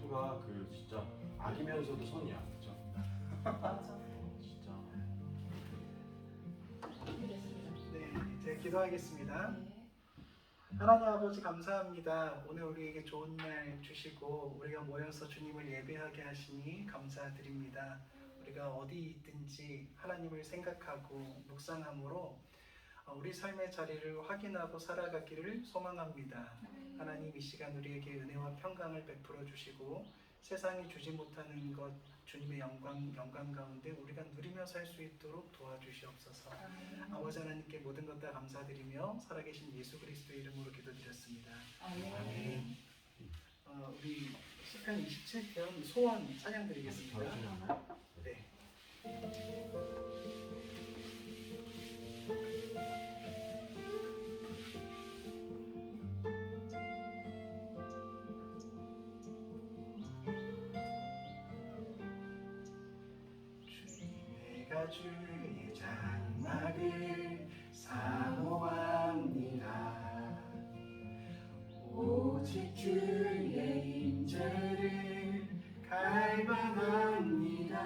기도가 그 진짜 악이면서도 선이야, 그렇죠? 맞아. 진짜. 네, 이제 기도하겠습니다. 네. 하나님 아버지 감사합니다. 오늘 우리에게 좋은 날 주시고 우리가 모여서 주님을 예배하게 하시니 감사드립니다. 우리가 어디 있든지 하나님을 생각하고 묵상함으로 우리 삶의 자리를 확인하고 살아가기를 소망합니다. 하나님 이 시간 우리에게 은혜와 평강을 베풀어 주시고 세상이 주지 못하는 것 주님의 영광 가운데 우리가 누리며 살 수 있도록 도와주시옵소서. 아버지 하나님께 모든 것 다 감사드리며 살아계신 예수 그리스도의 이름으로 기도드렸습니다. 아멘. 우리 시편 27편 소원 찬양드리겠습니다. 네. 내가 주의 장막을 사모합니다. 오직 주의 임재를 갈망합니다.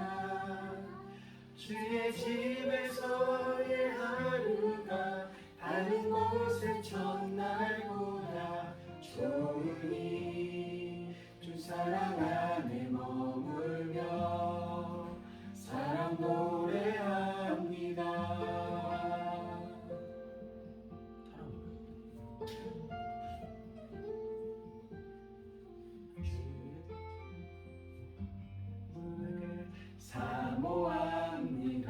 주의 집에서의 하루가 다른 곳의 첫날보다 좋으니 주 사랑 안에 머물며 사랑 노래합니다. 사모합니다.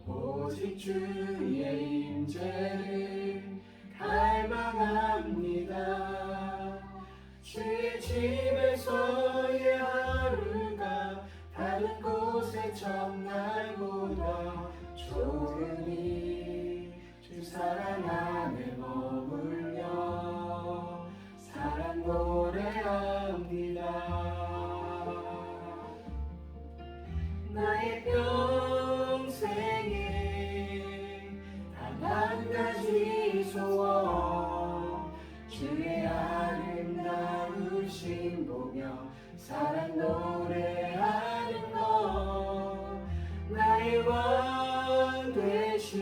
오직 주의 임재를 갈망합니다. 주의 집에서의 하루가 다른 곳의 첫날보다 좋으니 주 사랑 안에 머물며 사랑 노래합니다. 나의 평생에 단 한 가지 소원 주의 아름다우신 보며 사랑 노래하는 것 나의 왕 되신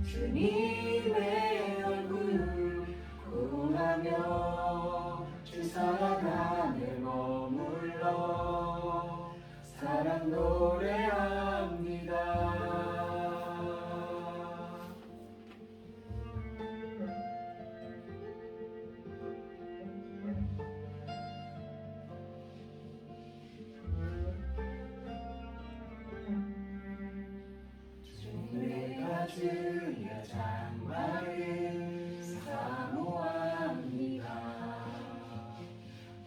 주님의 얼굴 구하며 주 사랑 안에 머물러 사랑 노래합니다. 내가 주의 장막을 사모합니다.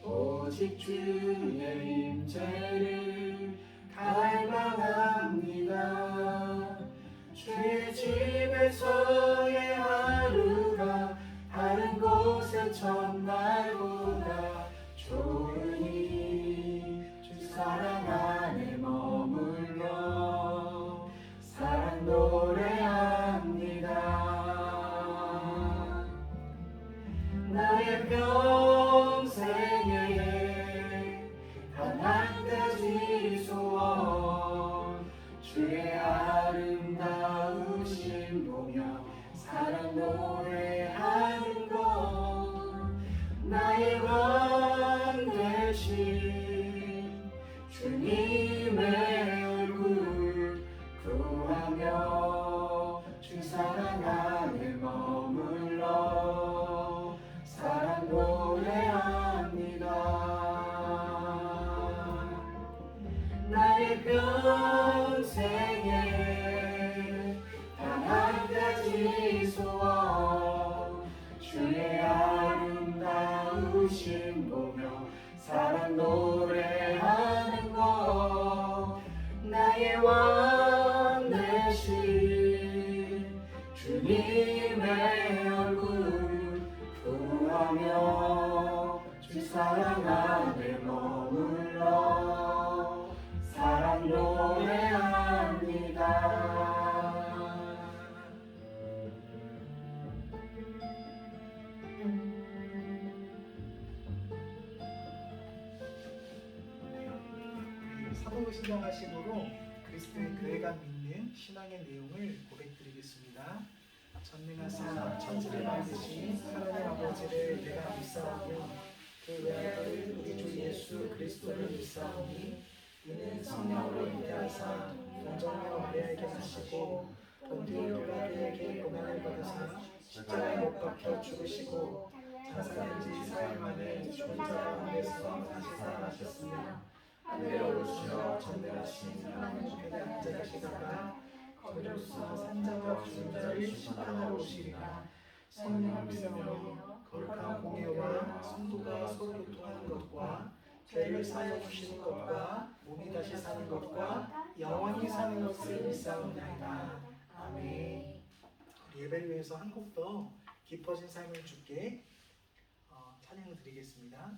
오직 주의 임재를 갈망합니다. 주의 집에서의 하루가 다른 곳의 첫날보다 좋으니 주 사랑 안에 머물러 사랑 노래합니다. 나의 평생에 단 한 가지 소원 주의 아름다우신 보며 사랑 노래하는 것 나의 왕 되신 주님의 얼굴 구하며 주 사랑 안에 머물러 사랑 노래합니다. 나의 평생에 단 한 가지 소원 주의 아름다우신 보며 사랑 노래하는 것 나의 왕 되신 주님의 얼굴 구하며 주 사랑 안에 머물러 사랑 노래합니다. 사도신앙하심으로 그리스도의 교회가 믿는 신앙의 내용을 고백드리겠습니다. 전능하사 천지를 만드신 하나님 아버지를 내가 믿사오며 그 외아들 우리 주 예수 그리스도를 믿사오니 이는 성령으로 잉태하사 동정녀 마리아에게 나시고 본디오 빌라도에게 고난을 받으사 십자가에 못 박혀 죽으시고 장사된 지 4일 만에 죽은 자 가운데서 다시 살아나셨으며 하늘에 오르시어 전능하신 하나님 우편에 앉아 계시다가 거기로서 산자와 죽은 자를 심판하러 오시리라. 성령을 믿으며 거룩한 공예와 성도가 서로 교통하는 것과 죄를 사하여 주시는 것과 몸이 다시 사는 것과 영원히 사는 것을 믿사옵나이다. 아멘. 우리 예배를 위해서 한 곡 더 깊어진 삶을 주께 찬양을 드리겠습니다.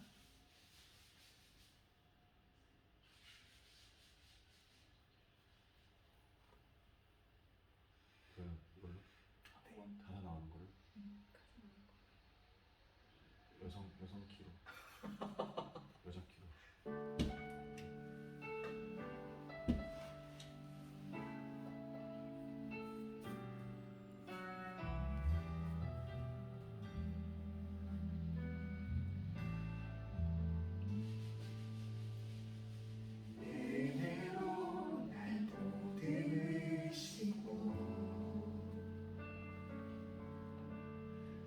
이걸로 가사 나오는 거를 여성 키로 여자 키로. 은혜로 날 보듬으시고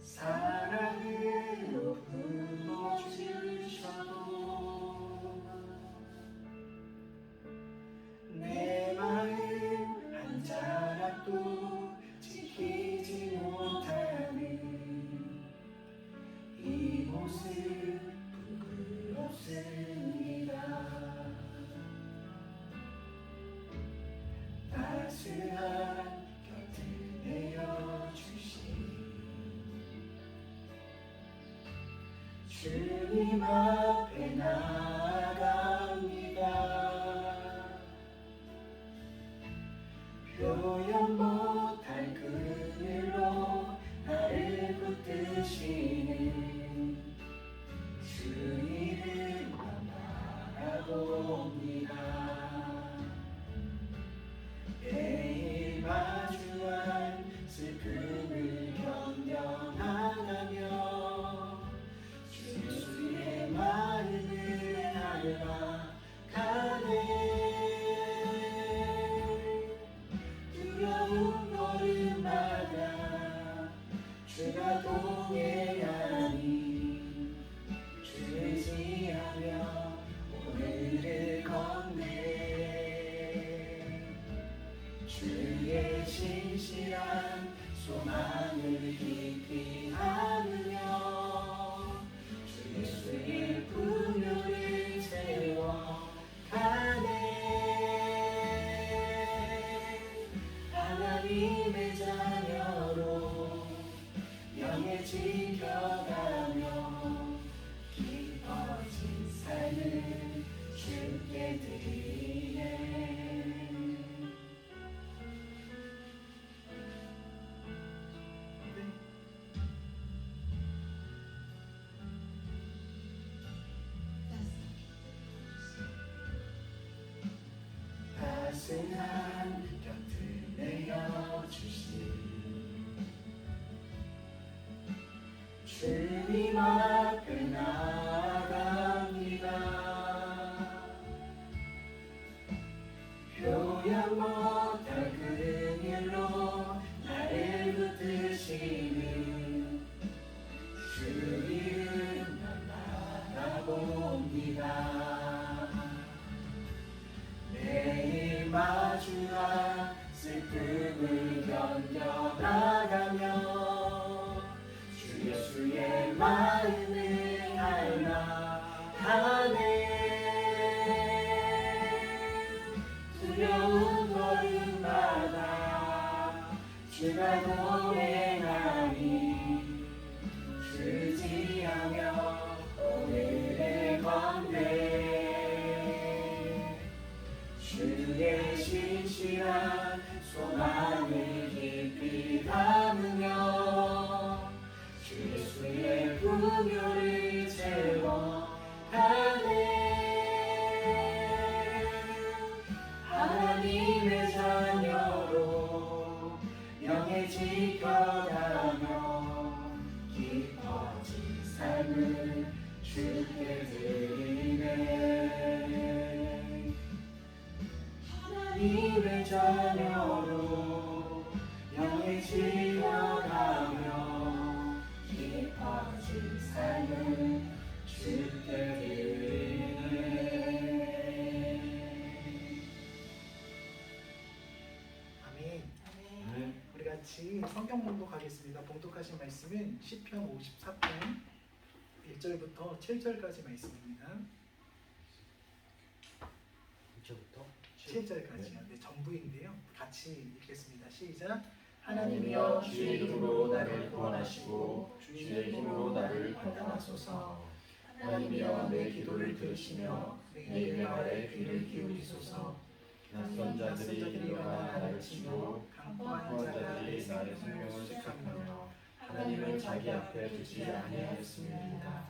사랑으로 품어주셔도 내 마음 한 자락도 지키지 못하는 이 모습 부끄럽습니다. 따스한 곁을 내어주신 주님 앞에 나아갑니다. 표현 못할 그늘로 나를 붙드시는 주 이름만 바라봅니다. 매일 마주한 슬픔을 견뎌나가며 주 예수의 마음을 닮아가네. 두려운 걸음마다 주가 동행하니 주를 지하며 오늘을 걷네. 주의 신실한 소망을 깊이 안으며 주 예수의 분유를 채워가네. 하나님의 자녀로 영에 지켜가며 깊어진 삶을 주께 드리네. 따스한 곁을 내어주신 주님 앞에 나아갑니다. 표현 못할 그늘로 나를 붙드시는 주 이름만 바라봅니다. 매일 마주한 슬픔을 견뎌나가며 주 예수의 마음을 닮아가네. 두려운 걸음마다 주가 동행하니 주지하며 오늘을 걷네. 주의 신실한 소망 삶을 주께 드리네. 하나님의 자녀로 영해지어가며 깊어진 삶을 주께 드리네. 아멘. 네. 우리 같이 성경 봉독하겠습니다. 봉독하신 말씀은 시편 54편 1절부터 7절까지 말씀입니다. 1절부터 7절까지요. 네, 전부인데요. 같이 읽겠습니다. 시작. 하나님이여 주의 이름으로 나를 구원하시고 주의 힘으로 나를 판단하소서. 하나님이여 내 기도를 들으시며 내 말에 귀를 기울이소서. 낯선 자들이 일어나 나를 치고 강포한 자들이 나의 생명을 수색하며 하나님을 자기 앞에 두지 아니하였습니다.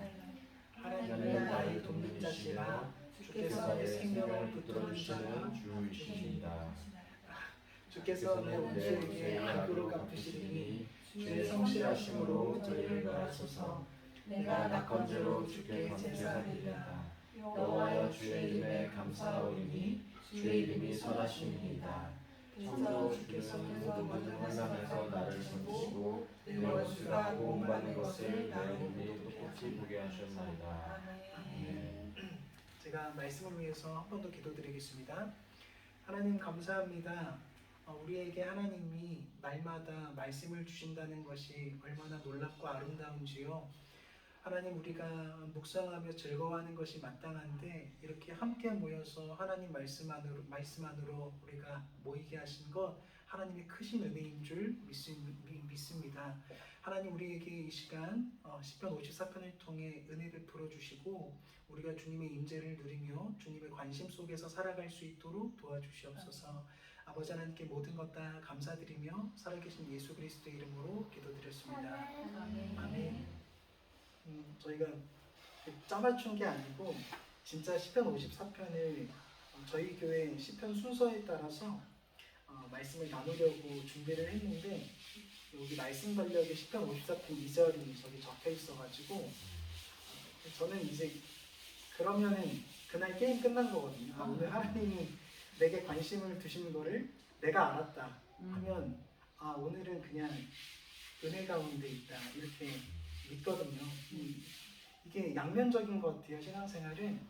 하나님은 나의 돕는 자시라 주께서 내 생명을 붙들어 주시는 주이십니다. 주께서 내 원수에게 악으로 갚으시리니 주의 성실하심으로 저희를 벌하소서. 내가 낙헌죄로 주께 제사하리라. 여호와여 주의 이름에 감사하오니 주의 이름이 선하심이니이다. 참으로 주께서 모든 환난에서 나를 건지시고 내 원수가 고통받는 것을 나의 눈이 똑똑히 보게 하셨나이다. 아멘. 제가 말씀을 위해서 한 번 더 기도드리겠습니다. 하나님 감사합니다. 우리에게 하나님이 날마다 말씀을 주신다는 것이 얼마나 놀랍고 아름다운지요. 하나님, 우리가 묵상하며 즐거워하는 것이 마땅한데 이렇게 함께 모여서 하나님 말씀 안으로 우리가 모이게 하신 것 하나님의 크신 은혜인 줄 믿습니다. 하나님, 우리에게 이 시간 시편 54편을 통해 은혜 베풀어 주시고 우리가 주님의 임재를 누리며 주님의 관심 속에서 살아갈 수 있도록 도와주시옵소서. 아버지 하나님께 모든 것 다 감사드리며 살아계신 예수 그리스도의 이름으로 기도드렸습니다. 아멘. 저희가 짜맞춘 게 아니고 진짜 시편 54편을 저희 교회 시편 순서에 따라서 말씀을 나누려고 준비를 했는데 여기 말씀 달력에 시편 54편 2절이 저기 적혀 있어가지고 저는 이제 그러면은 그날 게임 끝난 거거든요. 오늘 하나님이 내게 관심을 두시는 거를 내가 알았다 하면 오늘은 그냥 은혜 가운데 있다 이렇게 믿거든요. 이게 양면적인 것 같아요. 신앙생활은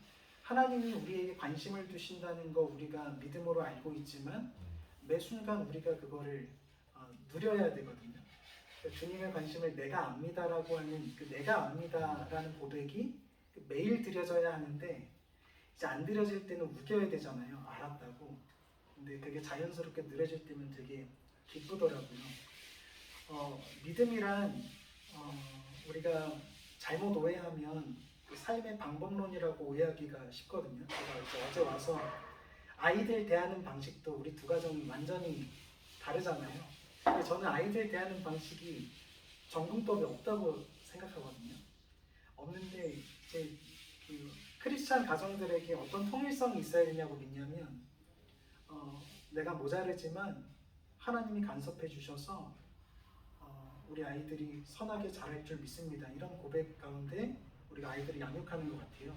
하나님이 우리에게 관심을 두신다는 거 우리가 믿음으로 알고 있지만 매 순간 우리가 그거를 누려야 되거든요. 그러니까 주님의 관심을 내가 압니다라고 하는 그 내가 압니다라는 고백이 매일 드려져야 하는데 이제 안 드려질 때는 우겨야 되잖아요. 알았다고. 근데 그게 자연스럽게 느려질 때면 되게 기쁘더라고요. 믿음이란 우리가 잘못 오해하면 그 삶의 방법론이라고 오해하기가 쉽거든요. 제가 어제 와서 아이들 대하는 방식도 우리 두 가정이 완전히 다르잖아요. 근데 저는 아이들 대하는 방식이 정금법이 없다고 생각하거든요. 없는데 이제 그 크리스찬 가정들에게 어떤 통일성이 있어야 되냐고 믿냐면 내가 모자르지만 하나님이 간섭해 주셔서 우리 아이들이 선하게 자랄 줄 믿습니다. 이런 고백 가운데 우리가 아이들을 양육하는 것 같아요.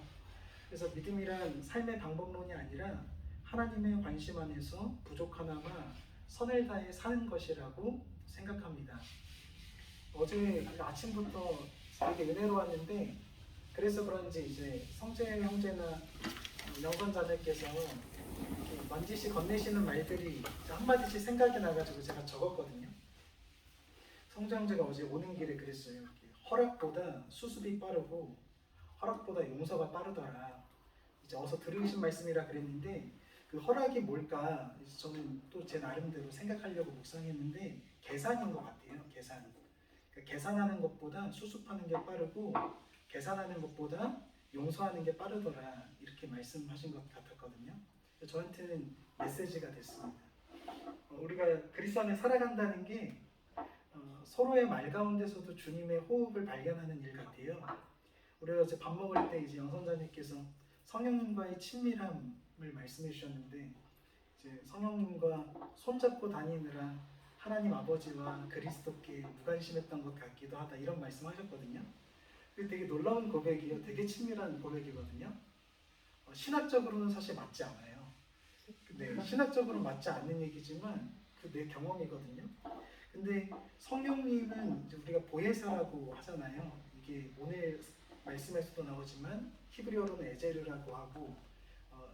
그래서 믿음이란 삶의 방법론이 아니라 하나님의 관심 안에서 부족하나마 선을 다해 사는 것이라고 생각합니다. 어제 아침부터 되게 은혜로웠는데 그래서 그런지 이제 성재 형제나 영선 자매께서 만지시 건네시는 말들이 한마디씩 생각이 나가지고 제가 적었거든요. 성재 형제가 어제 오는 길에 그랬어요. 이렇게 허락보다 수습이 빠르고 허락보다 용서가 빠르더라. 이제 어서 들으신 말씀이라 그랬는데 그 허락이 뭘까? 저는 또 제 나름대로 생각하려고 묵상했는데 계산인 것 같아요. 계산. 그러니까 계산하는 것보다 수습하는 게 빠르고 계산하는 것보다 용서하는 게 빠르더라. 이렇게 말씀하신 것 같았거든요. 저한테는 메시지가 됐습니다. 우리가 그리스도 안에 살아간다는 게 서로의 말 가운데서도 주님의 호흡을 발견하는 일 같아요. 우리가 어제 밥 먹을 때 이제 영선자님께서 성령님과의 친밀함을 말씀해 주셨는데 이제 성령님과 손잡고 다니느라 하나님 아버지와 그리스도께 무관심했던 것 같기도 하다 이런 말씀하셨거든요. 이게 되게 놀라운 고백이에요. 되게 친밀한 고백이거든요. 신학적으로는 사실 맞지 않아요. 근데 신학적으로는 맞지 않는 얘기지만 그 내 경험이거든요. 근데 성령님은 이제 우리가 보혜사라고 하잖아요. 이게 오늘 말씀에서도 나오지만 히브리어로는 에제르라고 하고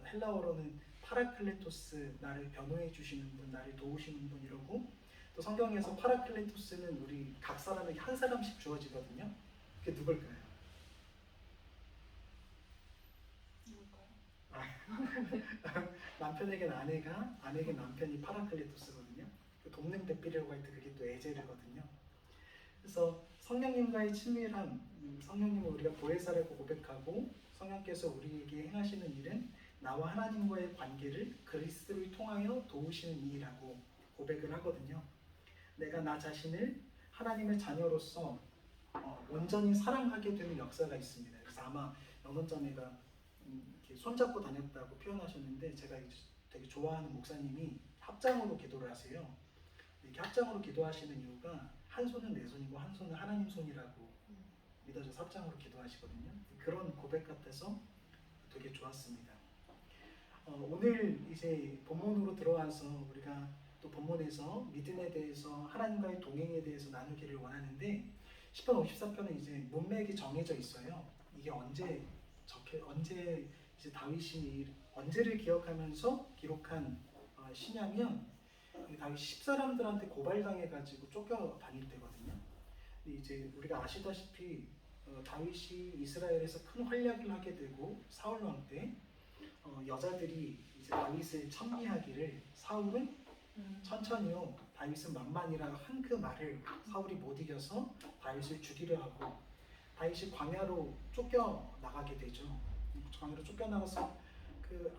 헬라어로는 파라클레토스, 나를 변호해 주시는 분, 나를 도우시는 분 이러고, 또 성경에서 파라클레토스는 우리 각 사람에게 한 사람씩 주어지거든요. 그게 누굴까요? 남편에겐 아내가, 아내에겐 남편이 파라클레토스거든요. 그 돕는 배필이라고 할 때 그게 또 에제르거든요. 그래서 성령님과의 친밀함, 성령님을 우리가 보혜사라고 고백하고 성령께서 우리에게 행하시는 일은 나와 하나님과의 관계를 그리스도를 통하여 도우시는 일이라고 고백을 하거든요. 내가 나 자신을 하나님의 자녀로서 온전히 사랑하게 되는 역사가 있습니다. 그래서 아마 영혼자매가 이렇게 손잡고 다녔다고 표현하셨는데, 제가 되게 좋아하는 목사님이 합장으로 기도를 하세요. 이렇게 합장으로 기도하시는 이유가 한 손은 내 손이고 한 손은 하나님 손이라고 믿어져서 합장으로 기도하시거든요. 그런 고백 같아서 되게 좋았습니다. 오늘 이제 본문으로 들어와서 우리가 또 본문에서 믿음에 대해서 하나님과의 동행에 대해서 나누기를 원하는데, 10편 54편은 이제 문맥이 정해져 있어요. 이게 언제 이제 다윗이 언제를 기억하면서 기록한 시냐면, 다윗이 10사람들한테 고발당해가지고 쫓겨다닐 때거든요. 근데 이제 우리가 아시다시피 다윗이 이스라엘에서 큰 활약을 하게 되고 사울 왕 때 여자들이 이제 다윗을 찬미하기를, 사울은 천천히요, 다윗은 만만이라 한 그 말을 사울이 못 이겨서 다윗을 죽이려 하고, 다윗이 광야로 쫓겨나가게 되죠. 광야로 쫓겨나가서 그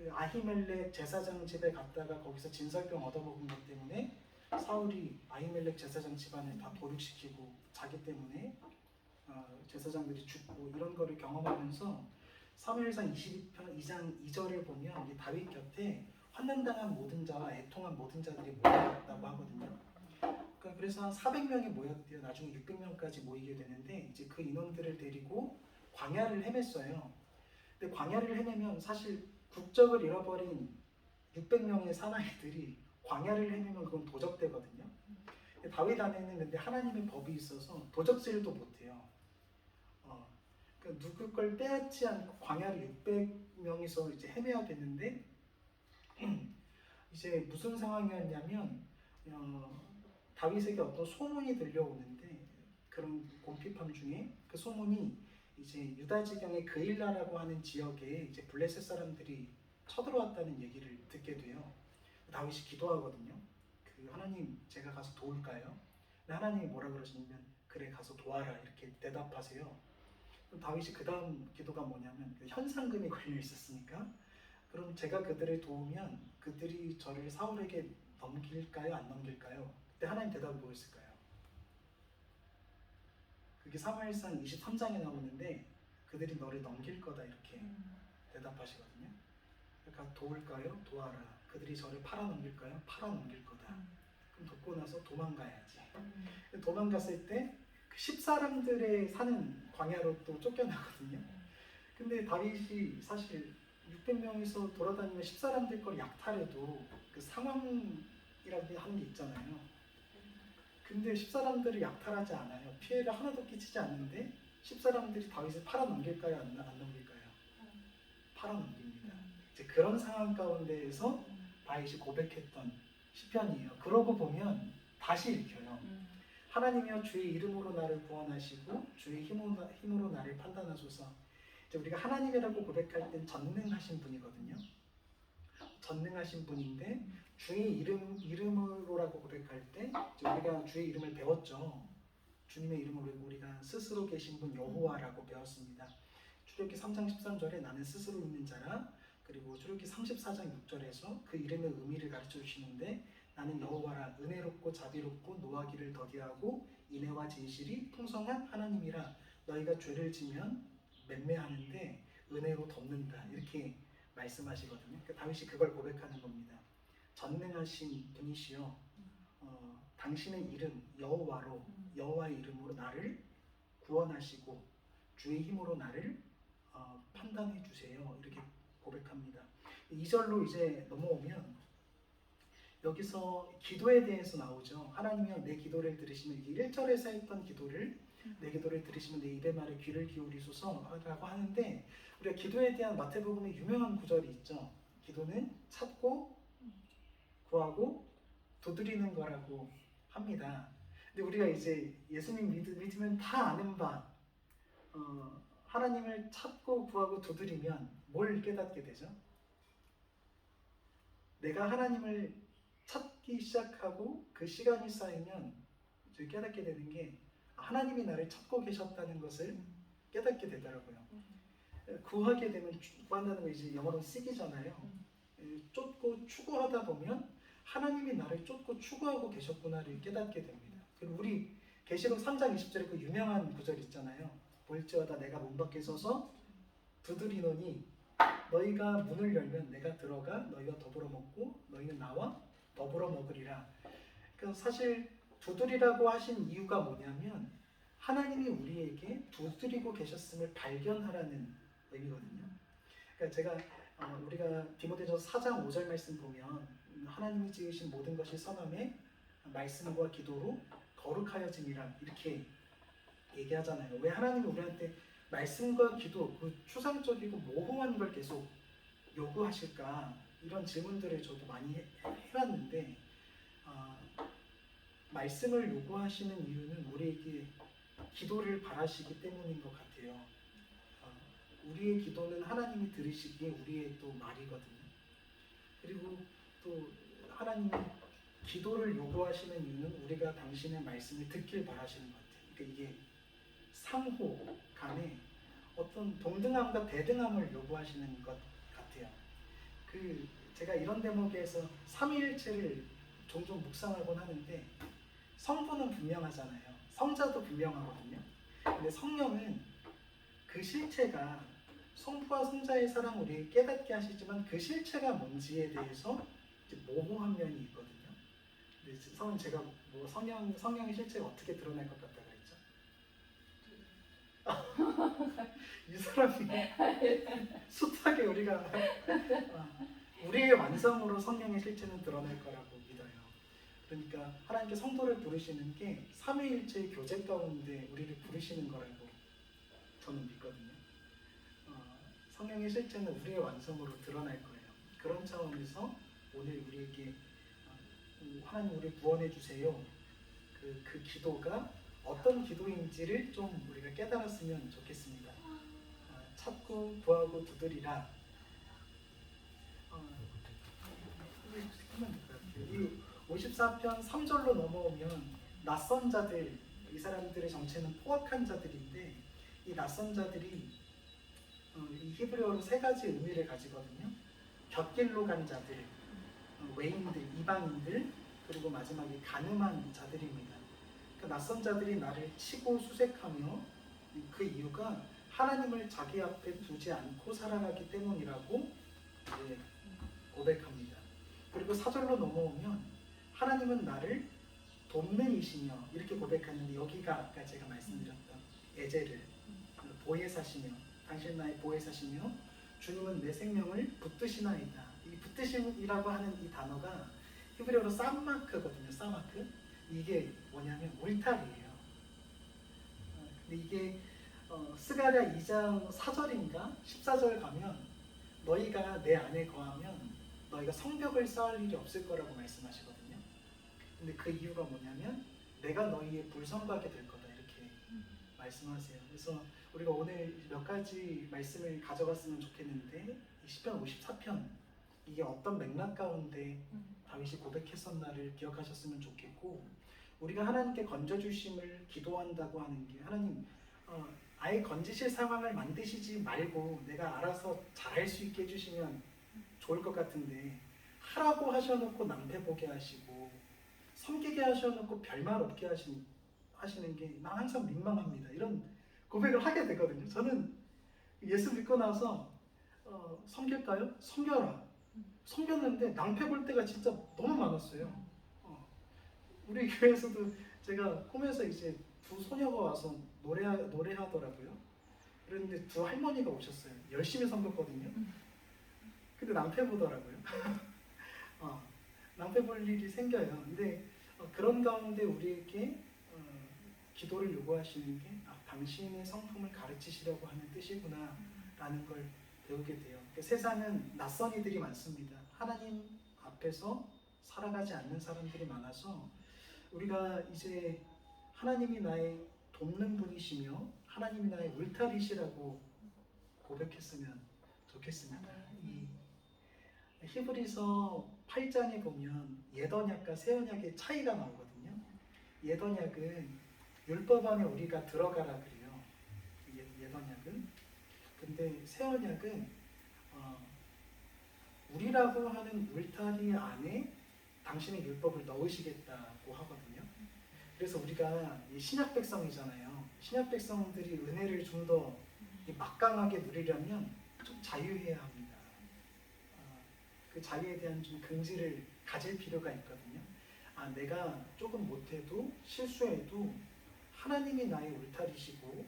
아히멜렉 제사장 집에 갔다가 거기서 진설병 얻어먹은 것 때문에 사울이 아히멜렉 제사장 집안을 다 도륙시키고, 자기 때문에 제사장들이 죽고, 이런 거를 경험하면서 사무엘상 22편 2장 2절에 보면 이 다윗 곁에 환난당한 모든 자와 애통한 모든 자들이 모였다고 하거든요. 그래서 한 400명이 모였대요. 나중에 600명까지 모이게 되는데, 이제 그 인원들을 데리고 광야를 헤맸어요. 근데 광야를 헤매면 사실 국적을 잃어버린 600명의 사나이들이 광야를 헤매면 그건 도적되거든요. 다윗 안에는 근데 하나님의 법이 있어서 도적질도 못해요. 그러니까 누구 걸 빼앗지 않고 광야를 600명이서 이제 헤매야 됐는데, 이제 무슨 상황이었냐면 다윗에게 어떤 소문이 들려오는데, 그런 곰핍함 중에 그 소문이 이제 유다 지경의 그일라라고 하는 지역에 이제 블레셋 사람들이 쳐들어왔다는 얘기를 듣게 돼요. 다윗이 기도하거든요. 하나님, 제가 가서 도울까요? 근데 하나님이 뭐라 그러시냐면, 그래, 가서 도와라, 이렇게 대답하세요. 그럼 다윗이 그 다음 기도가 뭐냐면, 현상금이 걸려 있었으니까, 그럼 제가 그들을 도우면 그들이 저를 사울에게 넘길까요, 안 넘길까요? 그때 하나님 대답이 뭐였을까요? 그게 사무엘상 23장에 나오는데, 그들이 너를 넘길 거다, 이렇게 대답하시거든요. 그러니까 도울까요? 도와라. 그들이 저를 팔아넘길까요? 팔아넘길 거다. 그럼 돕고 나서 도망가야지. 도망갔을 때 그 10사람들의 사는 광야로 또 쫓겨나거든요. 근데 다윗이 사실 600명에서 돌아다니면 10사람들 걸 약탈해도 그 상황이라고 하는 게 있잖아요. 근데 10사람들을 약탈하지 않아요. 피해를 하나도 끼치지 않는데 10사람들이 다윗을 팔아넘길까요? 안 넘길까요? 팔아넘깁니다. 이제 그런 상황 가운데에서 다윗이 고백했던 시편이에요. 그러고 보면 다시 읽혀요. 하나님이여 주의 이름으로 나를 구원하시고 주의 힘으로 나를 판단하소서. 이제 우리가 하나님이라고 고백할 땐 전능하신 분이거든요. 전능하신 분인데 주의 이름으로라고 고백할 때 우리가 주의 이름을 배웠죠. 주님의 이름으로 우리가 스스로 계신 분 여호와라고 배웠습니다. 출애굽기 3장 13절에 나는 스스로 있는 자라, 그리고 출애굽기 34장 6절에서 그 이름의 의미를 가르쳐 주시는데, 나는 여호와라, 은혜롭고 자비롭고 노하기를 더디하고 인애와 진실이 풍성한 하나님이라. 너희가 죄를 지면 맴매하는데 은혜로 덮는다, 이렇게 말씀하시거든요. 그러니까 다윗이 그걸 고백하는 겁니다. 전능하신 분이시여, 당신의 이름 여호와로, 여호와의 이름으로 나를 구원하시고 주의 힘으로 나를 판단해 주세요. 이렇게 고백합니다. 2절로 이제 넘어오면 여기서 기도에 대해서 나오죠. 하나님이여 내 기도를 들으시면 1절에서 했던 기도를 내 기도를 들으시면 내 입의 말에 귀를 기울이소서라고 하는데 우리가 기도에 대한 마태복음의 유명한 구절이 있죠. 기도는 찾고 구하고 두드리는 거라고 합니다. 근데 우리가 이제 예수님 믿으면 다 아는 바 하나님을 찾고 구하고 두드리면 뭘 깨닫게 되죠? 내가 하나님을 찾기 시작하고 그 시간이 쌓이면 깨닫게 되는 게 하나님이 나를 찾고 계셨다는 것을 깨닫게 되더라고요. 구하게 되면 구한다는 거 이제 영어로는 seek이잖아요. 쫓고 추구하다 보면 하나님이 나를 쫓고 추구하고 계셨구나를 깨닫게 됩니다. 그리고 우리 계시록 3장 20절에 그 유명한 구절 있잖아요. 볼지어다 내가 문 밖에 서서 두드리노니 너희가 문을 열면 내가 들어가 너희와 더불어 먹고 너희는 나와 더불어 먹으리라. 그러니까 사실 두드리라고 하신 이유가 뭐냐면 하나님이 우리에게 두드리고 계셨음을 발견하라는 의미거든요. 그러니까 제가 우리가 디모데전서 4장 5절 말씀 보면 하나님이 지으신 모든 것이 선함에 말씀과 기도로 거룩하여짐이라 이렇게 얘기하잖아요. 왜 하나님이 우리한테 말씀과 기도, 그 추상적이고 모호한 걸 계속 요구하실까? 이런 질문들을 저도 많이 해봤는데 말씀을 요구하시는 이유는 우리에게 기도를 바라시기 때문인 것 같아요. 우리의 기도는 하나님이 들으시기에 우리의 또 말이거든요. 그리고 또 하나님이 기도를 요구하시는 이유는 우리가 당신의 말씀을 듣길 바라시는 것 같아요. 그러니까 이게 상호 간에 어떤 동등함과 대등함을 요구하시는 것 같아요. 제가 이런 대목에서 삼위일체를 종종 묵상하곤 하는데 성부는 분명하잖아요. 성자도 분명하거든요. 근데 성령은 그 실체가 성부와 성자의 사랑을 우리에게 깨닫게 하시지만 그 실체가 뭔지에 대해서 이제 모호한 면이 있거든요. 근데 제가 뭐 성령의 실체가 어떻게 드러날 것 같다고 했죠? 이 사람이 숱하게 우리가 우리의 완성으로 성령의 실체는 드러날 거라고 믿어요. 그러니까 하나님께 성도를 부르시는 게 삼위일체의 교제 가운데 우리를 부르시는 거라고 저는 믿거든요. 성령의 실체는 우리의 완성으로 드러날 거예요. 그런 차원에서 오늘 우리에게 하나님 우리 구원해 주세요. 그 기도가 어떤 기도인지를 좀 우리가 깨달았으면 좋겠습니다. 찾고 구하고 두드리라. 이 54편 3절로 넘어오면 낯선 자들, 이 사람들의 정체는 포악한 자들인데 이 낯선 자들이 이 히브리어로 세 가지 의미를 가지거든요. 곁길로 간 자들, 외인들, 이방인들, 그리고 마지막에 가늠한 자들입니다. 그러니까 낯선 자들이 나를 치고 수색하며 그 이유가 하나님을 자기 앞에 두지 않고 살아가기 때문이라고 고백합니다. 그리고 4절로 넘어오면 하나님은 나를 돕는 이시며 이렇게 고백하는데 여기가 아까 제가 말씀드렸던 에제를 보혜사시며 당신 나의 보혜사시며 주님은 내 생명을 붙드시나이다. 이 붙드심이라고 하는 이 단어가 히브리어로 쌈마크거든요. 쌈마크. 이게 뭐냐면 울타리예요. 근데 이게 스가랴 2장 4절인가 14절 가면 너희가 내 안에 거하면 너희가 성벽을 쌓을 일이 없을 거라고 말씀하시거든요. 근데 그 이유가 뭐냐면 내가 너희의 불성하게 될 거다 이렇게 말씀하세요. 그래서 우리가 오늘 몇 가지 말씀을 가져갔으면 좋겠는데 이 시편 54편 이게 어떤 맥락 가운데 다윗이 고백했었나를 기억하셨으면 좋겠고 우리가 하나님께 건져주심을 기도한다고 하는 게 하나님 아예 건지실 상황을 만드시지 말고 내가 알아서 잘할 수 있게 해주시면 좋을 것 같은데 하라고 하셔놓고 낭패 보게 하시고 섬기게 하셔놓고 별말 없게 하시는 게 난 항상 민망합니다. 이런 고백을 하게 되거든요. 저는 예수 믿고 나서 섬길까요? 섬겨라. 섬겼는데 낭패 볼 때가 진짜 너무 많았어요. 우리 교회에서도 제가 꿈에서 이제 두 소녀가 와서 노래하더라고요. 그런데 두 할머니가 오셨어요. 열심히 섬겼거든요. 근데 낭패 보더라고요. 낭패 볼 일이 생겨요. 근데 그런 가운데 우리에게 기도를 요구하시는 게 당신의 성품을 가르치시려고 하는 뜻이구나 라는 걸 배우게 돼요. 그러니까 세상은 낯선 이들이 많습니다. 하나님 앞에서 살아가지 않는 사람들이 많아서 우리가 이제 하나님이 나의 돕는 분이시며 하나님이 나의 울타리시라고 고백했으면 좋겠습니다. 이 히브리서 8장에 보면 옛 언약과 새 언약의 차이가 나오거든요. 옛 언약은 율법 안에 우리가 들어가라 그래요. 옛 언약은. 근데 새 언약은 우리라고 하는 울타리 안에 당신의 율법을 넣으시겠다고 하거든요. 그래서 우리가 신약 백성이잖아요. 신약 백성들이 은혜를 좀 더 막강하게 누리려면 좀 자유해야 합니다. 그 자유에 대한 좀 긍지를 가질 필요가 있거든요. 내가 조금 못해도 실수해도 하나님이 나의 울타리시고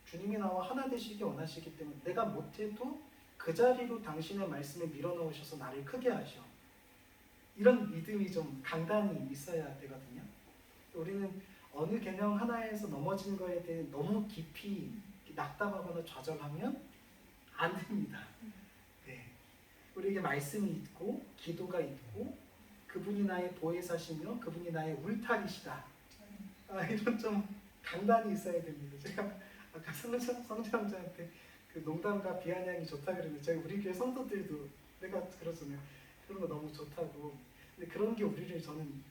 주님이 나와 하나 되시기 원하시기 때문에 내가 못해도 그 자리로 당신의 말씀에 밀어넣으셔서 나를 크게 하셔. 이런 믿음이 좀 강단이 있어야 되거든요. 우리는 어느 개념 하나에서 넘어진 거에 대해 너무 깊이 낙담하거나 좌절하면 안 됩니다. 네. 우리에게 말씀이 있고 기도가 있고 그분이 나의 보혜사시며 그분이 나의 울타리시다. 이런 좀 강단이 있어야 됩니다. 제가 아까 성장자한테 그 농담과 비아냥이 좋다 그랬는데 제가 우리 교회 성도들도 내가 그러잖아요. 그런 거 너무 좋다고. 근데 그런 게 우리를 저는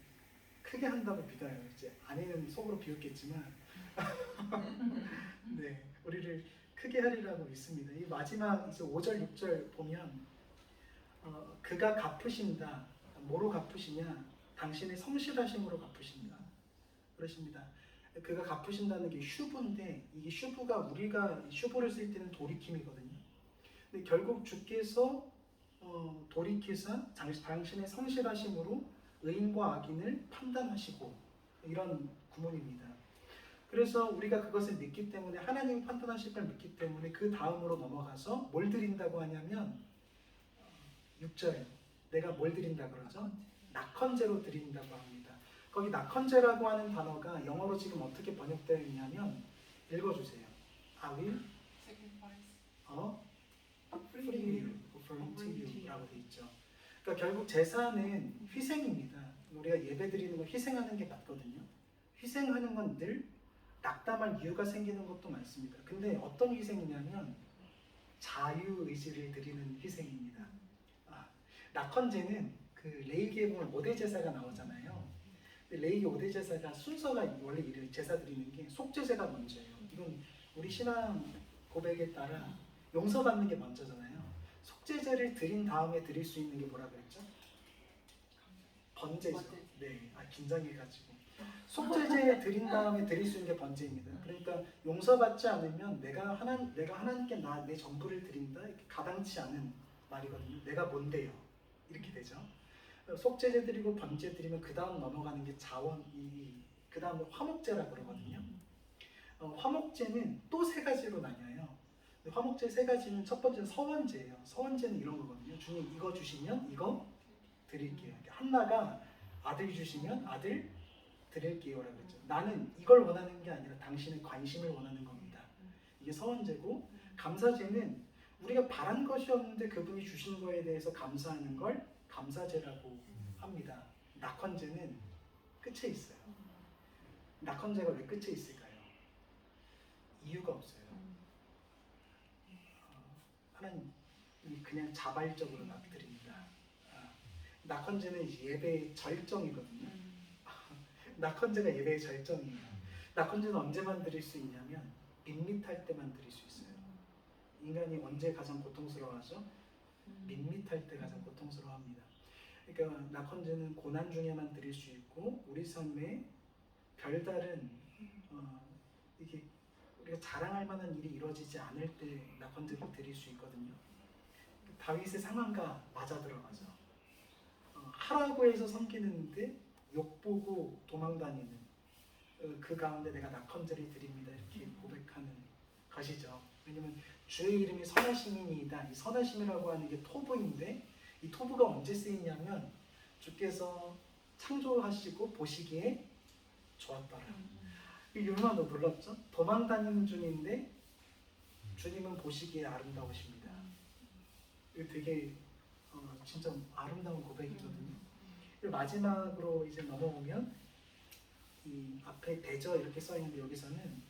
크게 한다고 믿어요. 이제 아내는 속으로 비웃겠지만 네, 우리를 크게 하리라고 믿습니다. 이 마지막 이제 5절 6절 보면 그가 갚으신다. 뭐로 갚으시냐? 당신의 성실하심으로 갚으신다. 그러십니다. 그가 갚으신다는 게 슈브인데 이게 슈브가 우리가 슈브를 쓸 때는 돌이킴이거든요. 근데 결국 주께서 돌이키사 당신의 성실하심으로 의인과 악인을 판단하시고 이런 구문입니다. 그래서 우리가 그것을 믿기 때문에 하나님이 판단하실 걸 믿기 때문에 그 다음으로 넘어가서 뭘 드린다고 하냐면 6절 내가 뭘 드린다 그러죠? 낙헌제로 드린다고 합니다. 거기 낙헌제라고 하는 단어가 영어로 지금 어떻게 번역되어 있냐면 읽어주세요. I will freely offer to you 라고 되어 있죠. 그러니까 결국 제사는 희생입니다. 우리가 예배 드리는 건 희생하는 게 맞거든요. 희생하는 건 늘 낙담할 이유가 생기는 것도 많습니다. 근데 어떤 희생이냐면 자유의지를 드리는 희생입니다. 낙헌제는 그 레위기에 보면 5대 제사가 나오잖아요. 레위기 5대 제사가 순서가 원래 이래 제사 드리는 게 속죄제가 먼저예요. 이건 우리 신앙 고백에 따라 용서받는 게 먼저잖아요. 속죄제를 드린 다음에 드릴 수 있는 게 뭐라 그랬죠? 번제죠. 네, 긴장해가지고 속죄제 드린 다음에 드릴 수 있는 게 번제입니다. 그러니까 용서받지 않으면 내가 하나님께 내 전부를 드린다 이렇게 가당치 않은 말이거든요. 내가 뭔데요? 이렇게 되죠. 속죄제 드리고 번제 드리면 그 다음 넘어가는 게 그 다음 화목제라 그러거든요. 화목제는 또 세 가지로 나뉘어요. 화목제 세 가지는 첫 번째는 서원제예요. 서원제는 이런 거거든요. 주님 이거 주시면 이거 드릴게요. 한나가 아들 주시면 아들 드릴게요라고 했죠. 나는 이걸 원하는 게 아니라 당신의 관심을 원하는 겁니다. 이게 서원제고 감사제는 우리가 바란 것이었는데 그분이 주신 거에 대해서 감사하는 걸 감사제라고 합니다. 낙헌제는 끝에 있어요. 낙헌제가 왜 끝에 있을까요? 이유가 없어요. 하나님이 그냥 자발적으로 납드립니다. 낙헌제는 예배의 절정이거든요. 낙헌제가 예배의 절정이에요. 낙헌제는 언제만 드릴 수 있냐면 밋밋할 때만 드릴 수 있어요. 인간이 언제 가장 고통스러워하죠? 밋밋할 때 가장 고통스러워합니다. 그러니까 낙헌제는 고난 중에만 드릴 수 있고 우리 삶에 별다른 이게 우리가 자랑할 만한 일이 이루어지지 않을 때 낙헌제를 드릴 수 있거든요. 다윗의 상황과 맞아 들어가죠. 하라고 해서 섬기는데 욕보고 도망다니는 그 가운데 내가 낙헌제를 드립니다 이렇게 고백하는 것이죠. 왜냐면 주의 이름이 선하심이니이다. 이 선하심이라고 하는 게 토부인데 이 토부가 언제 쓰이냐면 주께서 창조하시고 보시기에 좋았더라. 이게 얼마나 놀랍죠? 도망다니는 중인데 주님은 보시기에 아름다우십니다. 이거 되게 진짜 아름다운 고백이거든요. 그리고 마지막으로 이제 넘어오면 이 앞에 대저 이렇게 써 있는데 여기서는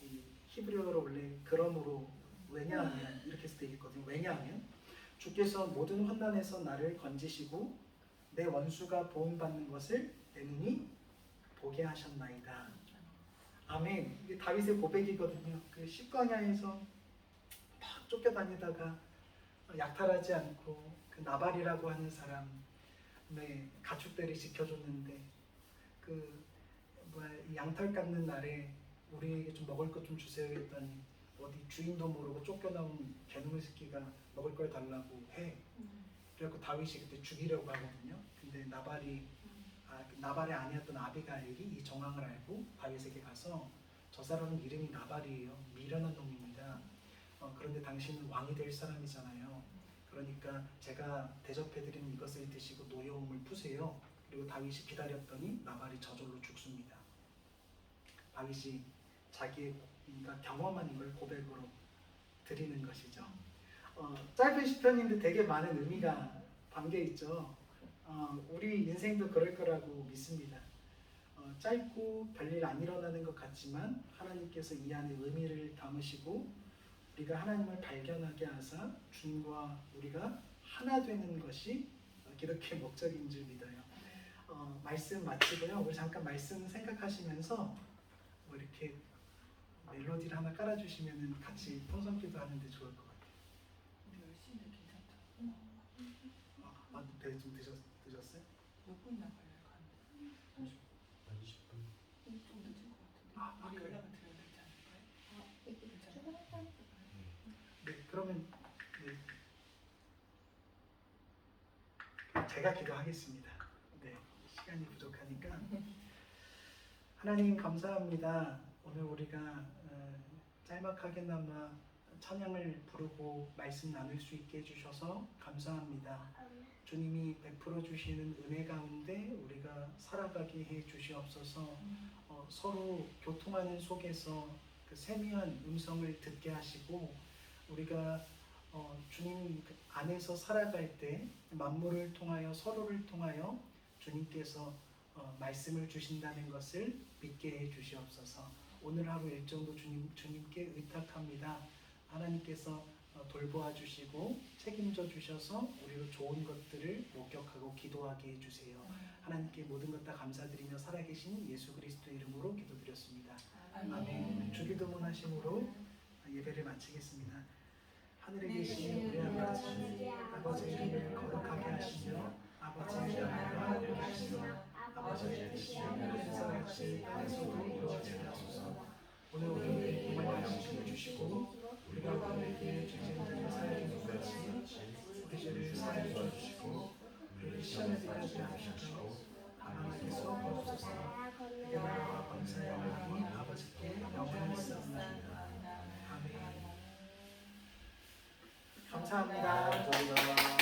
이 히브리어로 원래 그러므로 왜냐하면 이렇게 되어 있거든요. 왜냐하면 주께서 모든 환난에서 나를 건지시고 내 원수가 보응받는 것을 내 눈이 보게 하셨나이다. 아멘. 이게 다윗의 고백이거든요. 그 십광야에서 막 쫓겨다니다가 약탈하지 않고 그 나발이라고 하는 사람의 가축들이 지켜줬는데 그 양털 깎는 날에 우리에게 좀 먹을 것 좀 주세요 했더니 어디 주인도 모르고 쫓겨나온 개놈의 새끼가 먹을 걸 달라고 해. 그래갖고 다윗이 그때 죽이려고 하거든요. 근데 나발의 아니었던 아비가일이 이 정황을 알고 다윗에게 가서 저 사람은 이름이 나발이에요. 미련한 놈입니다. 그런데 당신은 왕이 될 사람이잖아요. 그러니까 제가 대접해드리는 이것을 드시고 노여움을 푸세요. 그리고 다윗이 기다렸더니 나발이 저절로 죽습니다. 다윗이 자기의 경험한 이걸 고백으로 드리는 것이죠. 짧은 시편인데 되게 많은 의미가 담겨 있죠. 우리 인생도 그럴 거라고 믿습니다. 짧고 별일 안 일어나는 것 같지만 하나님께서 이 안에 의미를 담으시고 우리가 하나님을 발견하게 하사 주님과 우리가 하나 되는 것이 기독교의 목적인 줄 믿어요. 말씀 마치고요. 우리 잠깐 말씀 생각하시면서 뭐 이렇게 멜로디를 하나 깔아주시면 같이 통성기도 하는데 좋을 것 같아요. 되게 좀 드셨어요? 몇 분이나 걸려요? 가는데? 20분. 좀 늦은 것 같은데. 우리 연락을 드려야 되지 않을까요? 괜찮아요? 네, 그러면 제가 기도하겠습니다. 네, 시간이 부족하니까. 하나님 감사합니다. 오늘 우리가 짤막하게나마 찬양을 부르고 말씀 나눌 수 있게 해주셔서 감사합니다. 주님이 베풀어 주시는 은혜 가운데 우리가 살아가게 해 주시옵소서. 서로 교통하는 속에서 그 세미한 음성을 듣게 하시고 우리가 주님 안에서 살아갈 때 만물을 통하여 서로를 통하여 주님께서 말씀을 주신다는 것을 믿게 해 주시옵소서. 오늘 하루 일정도 주님께 의탁합니다. 하나님께서 돌보아 주시고 책임져 주셔서 우리로 좋은 것들을 목격하고 기도하게 해주세요. 하나님께 모든 것 다 감사드리며 살아계신 예수 그리스도 이름으로 기도드렸습니다. 아멘. 주기도문 하심으로 예배를 마치겠습니다. 하늘에 계신 우리 아버지 이름을 거룩하게 하시며 아버지의 나라가 오게 하시며 아버지의 뜻이 하늘에서 같이 땅에서도 이루어지게 하소서. 오늘 우리에게 일용할 양식을 주시고 우리가 우리에게 죄짓는 사하여 준 같이 우리 죄를 사하여 주시고 우리를 시험에 들게 하지 마시고 다만 악에서 구하소서. 그게 나라와 권세와 영광이 아버지께 영원하시옵나이다. 아멘. 감사합니다.